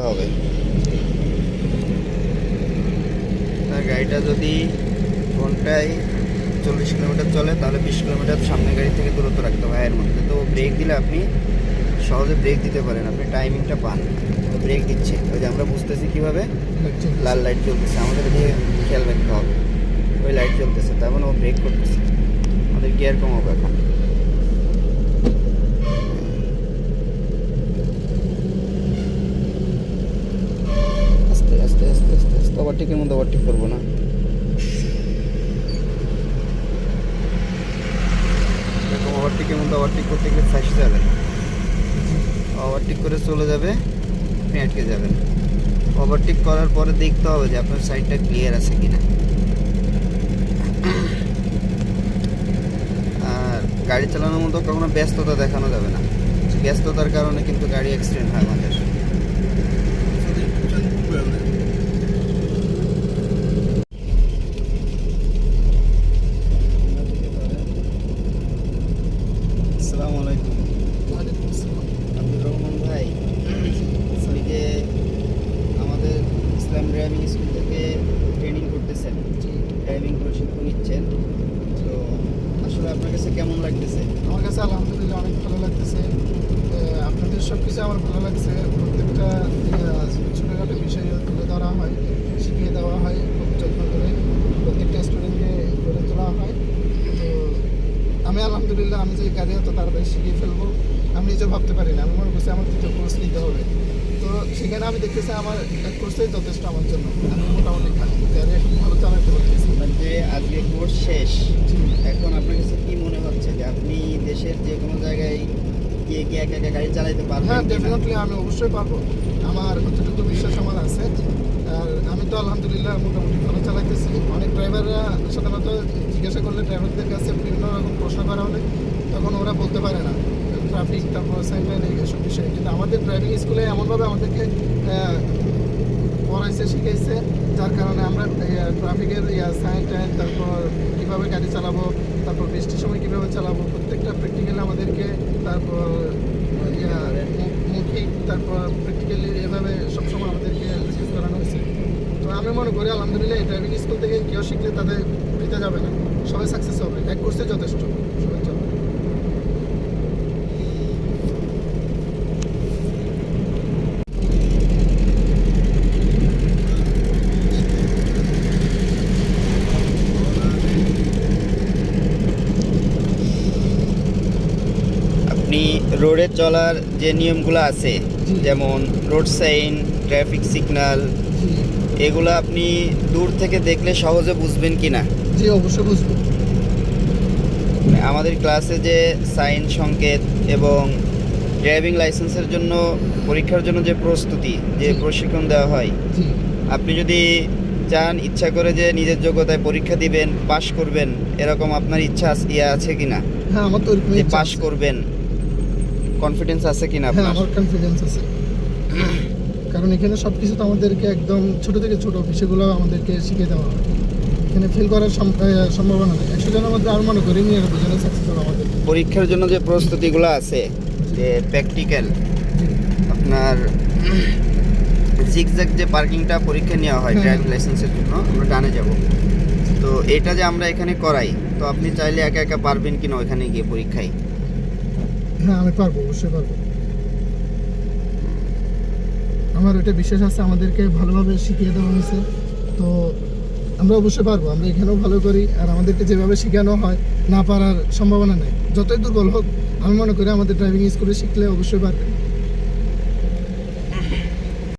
হবে। আর গাড়িটা যদি ঘন্টায় 40 কিলোমিটার চলে তাহলে 20 কিলোমিটার সামনে গাড়ি থেকে দূরত্ব রাখতে হবে এর মধ্যে। তো ব্রেক দিলে আপনি সহজে ব্রেক দিতে পারেন, আপনি টাইমিংটা পান। ব্রেক দিচ্ছে ওই যে আমরা বুঝতেছি কীভাবে, লাল লাইট জ্বলতেছে, আমাদের দিয়ে খেয়াল রাখতে হবে। ওই লাইট জ্বলতেছে তার মানে ও ব্রেক করতেছে, আমাদের গিয়ার কমাবো এখন। আস্তে আস্তে আস্তে আস্তে আস্তে ওভারটেকের মধ্যে ওভারটেক করবো না। এরকম ওভারটেকের মধ্যে ওভারটেক করতে গেলে ফাঁসে যাবেন, ওভারটেক করে চলে যাবে, আপনি আটকে যাবেন। ওভারটেক করার পরে দেখতে হবে যে আপনার সাইডটা ক্লিয়ার আছে কিনা। আর গাড়ি চালানোর মতো কখনো ব্যস্ততা দেখানো যাবে না, ব্যস্ততার কারণে কিন্তু গাড়ি অ্যাক্সিডেন্ট হয় আমাদের। আসসালামু আলাইকুম। আব্দুর রহমান ভাই, ওই যে আমাদের ইসলাম ড্রাইভিং স্কুল থেকে ট্রেনিং করতেছেন, ড্রাইভিং প্রশিক্ষণ নিচ্ছেন, তো আসলে আপনার কাছে কেমন লাগতেছে? আমার কাছে আলহামদুলিল্লাহ অনেক ভালো লাগতেছে। আপনাদের সব কিছু আমার ভালো লাগছে। প্রত্যেকটা ছোটোখাটো বিষয় তুলে ধরা হয়, শিখিয়ে দেওয়া হয় খুব যত্ন করে, প্রত্যেকটা স্টুডেন্টকে গড়ে তোলা হয়। তো আমি আলহামদুলিল্লাহ, আমি যে গাড়ি এত তাড়াতাড়ি শিখিয়ে ফেলবো আমি নিজে ভাবতে পারি না। আমি মনে করছি আমার দ্বিতীয় কোর্স নিতে হবে। তো সেখানে আমি দেখতেছি আমার এক কোর্সেই যথেষ্ট আমার জন্য। আমি মোটামুটি গাড়ি এখন ভালো চালাতে পারতেছি। যে আজকে কোর্স শেষ, এখন আপনার কাছে কি মনে হচ্ছে যে আপনি দেশের যে কোনো জায়গায় গিয়ে কি একা একা গাড়ি চালাতে পারবেন? হ্যাঁ, ডেফিনেটলি আমি অবশ্যই পারবো। আমার কতটুকু বিশ্বাস আমার আছে। আর আমি তো আলহামদুলিল্লাহ মোটামুটি ভালো চালাইতেছি। অনেক ড্রাইভাররা সাধারণত জিজ্ঞাসা করলে ড্রাইভারদের কাছে বিভিন্ন রকম প্রশ্ন করা হলে তখন ওরা বলতে পারে না, ট্রাফিক, তারপর সাইকেল, এইসব বিষয়ে। কিন্তু আমাদের ড্রাইভিং স্কুলে এমনভাবে আমাদেরকে পড়াইছে, শিখাইছে, যার কারণে আমরা ট্রাফিকের সাইন টাইন, তারপর কীভাবে গাড়ি চালাবো, তারপর বৃষ্টির সময় কীভাবে চালাবো, প্রত্যেকটা প্র্যাকটিক্যালি আমাদেরকে, তারপর মৌখিক, তারপর প্র্যাকটিক্যালি এভাবে সবসময় আমাদেরকে প্র্যাকটিস করানো হয়েছে। তো আমি মনে করি আলহামদুলিল্লাহ এই ড্রাইভিং স্কুল থেকে কেউ শিখলে তাদের দিতে যাবে না, সবাই সাকসেস হবে। এক কোর্সে যথেষ্ট সবাই চলবে। আপনি রোডে চলার যে নিয়মগুলো আছে, যেমন রোড সাইন, ট্রাফিক সিগন্যাল, এগুলো আপনি দূর থেকে দেখলে সহজে বুঝবেন কি না? জি, অবশ্যই বুঝবো। আমাদের ক্লাসে যে সাইন, সংকেত এবং ড্রাইভিং লাইসেন্সের জন্য পরীক্ষার জন্য যে প্রস্তুতি, যে প্রশিক্ষণ দেওয়া হয়, আপনি যদি চান ইচ্ছা করে যে নিজের যোগ্যতায় পরীক্ষা দিবেন, পাশ করবেন, এরকম আপনার ইচ্ছা আছে কিনা? হ্যাঁ, আমার তো যে পাশ করবেন, কনফিডেন্স আছে কিনা হ্যাঁ, আপনার? আমার কনফিডেন্স আছে। কারণ এখানে সব কিছু তো আমাদেরকে একদম ছোট থেকে ছোট বিষয়গুলো আমাদেরকে শিখিয়ে দেওয়া হয়। এখানে ফেল করার সম্ভাবনা নেই। 100 জনের মধ্যে আর মনে করি 99 জনের সাকসেস হবে আমাদের। পরীক্ষার জন্য যে প্রস্তুতিগুলো আছে, যে প্র্যাকটিক্যাল, আপনার জিগজ্যাগ যে পার্কিংটা পরীক্ষা নেওয়া হয় ড্রাইভিং লাইসেন্সের জন্য, আমরা ডানে যাব। তো এটা যে আমরা এখানে করাই, তো আপনি চাইলে একা একা পারবেন কিনা ওইখানে গিয়ে পরীক্ষায়? হ্যাঁ, আমি পারবো, অবশ্যই পারবো। আমার ওইটা বিশ্বাস আছে, আমাদেরকে ভালোভাবে শিখিয়ে দেওয়া হয়েছে। তো আমরা অবশ্যই পারবো। আমরা এখানেও ভালো করি, আর আমাদেরকে যেভাবে শেখানো হয় না পারার সম্ভাবনা নেই। যতই দুর্বল হোক আমি মনে করি আমাদের ড্রাইভিং স্কুলে শিখলে অবশ্যই পারবে।